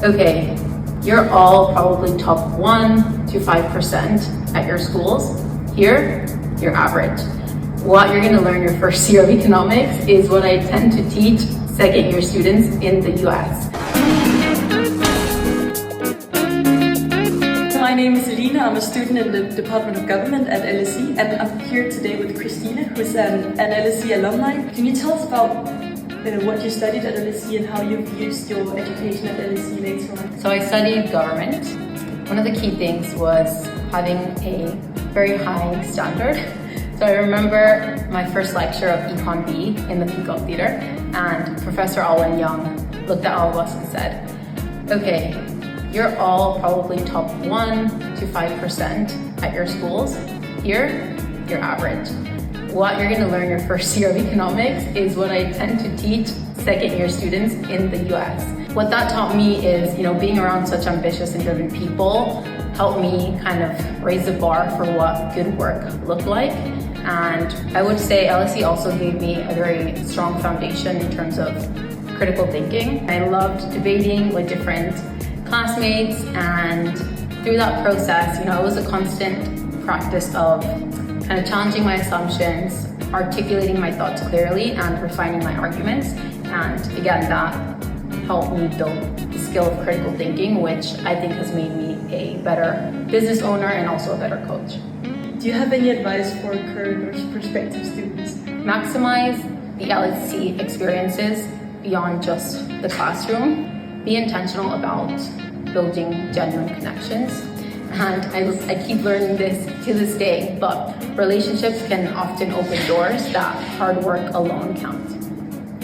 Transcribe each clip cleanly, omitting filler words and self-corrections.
Okay, you're all probably top 1 to 5% at your schools. Here, you're average. What you're going to learn your first year of economics is what I tend to teach second year students in the US. My name is Eline. I'm a student in the Department of Government at LSE, and I'm here today with Cristina, who's an LSE alumni. Can you tell us about what you studied at LSE and how you've used your education at LSE later on? So I studied government. One of the key things was having a very high standard. So I remember my first lecture of Econ B in the Peacock Theatre, and Professor Alwyn Young looked at all of us and said, okay, you're all probably top 1 to 5% at your schools. Here, you're average. What you're going to learn your first year of economics is what I tend to teach second year students in the US. What that taught me is, being around such ambitious and driven people helped me kind of raise the bar for what good work looked like. And I would say LSE also gave me a very strong foundation in terms of critical thinking. I loved debating with different classmates, and through that process, it was a constant practice of kind of challenging my assumptions, articulating my thoughts clearly, and refining my arguments. And again, that helped me build the skill of critical thinking, which I think has made me a better business owner and also a better coach. Do you have any advice for current or prospective students? Maximize the LSE experiences beyond just the classroom. Be intentional about building genuine connections. And I keep learning this to this day, but relationships can often open doors that hard work alone can't.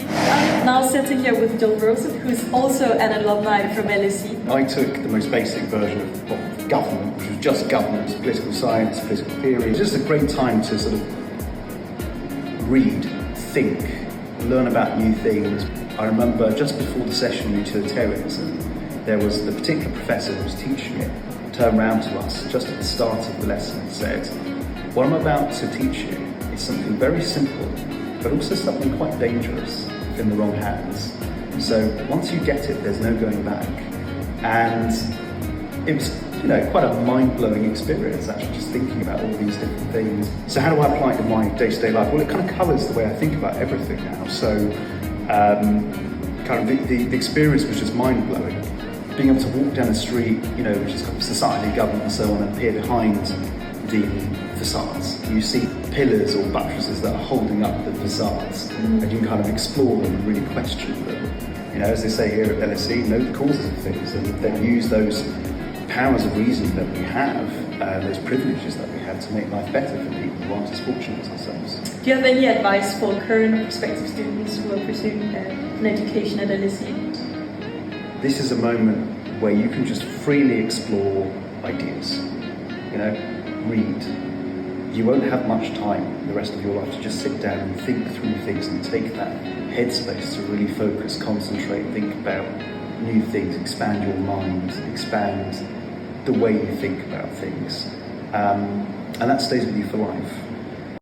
I'm now sitting here with Rosen, who's also an alumni from LSE. I took the most basic version of government, which was just government, political science, political theory. It was just a great time to sort of read, think, learn about new things. I remember just before the session on utilitarianism, there was the particular professor who was teaching it, turned around to us just at the start of the lesson and said, what I'm about to teach you is something very simple, but also something quite dangerous if in the wrong hands. So once you get it, there's no going back. And it was quite a mind-blowing experience, actually, just thinking about all these different things. So how do I apply it in my day-to-day life? Well, it kind of covers the way I think about everything now. So kind of the experience was just mind-blowing. Being able to walk down the street, which is kind of society, government and so on, and peer behind the facades. You see pillars or buttresses that are holding up the facades, and you can kind of explore them and really question them. As they say here at LSE, know the causes of things, and then use those powers of reason that we have, those privileges that we have to make life better for people who aren't as fortunate as ourselves. Do you have any advice for current or prospective students who are pursuing an education at LSE? This is a moment where you can just freely explore ideas. Read. You won't have much time the rest of your life to just sit down and think through things and take that headspace to really focus, concentrate, think about new things, expand your mind, expand the way you think about things. And that stays with you for life.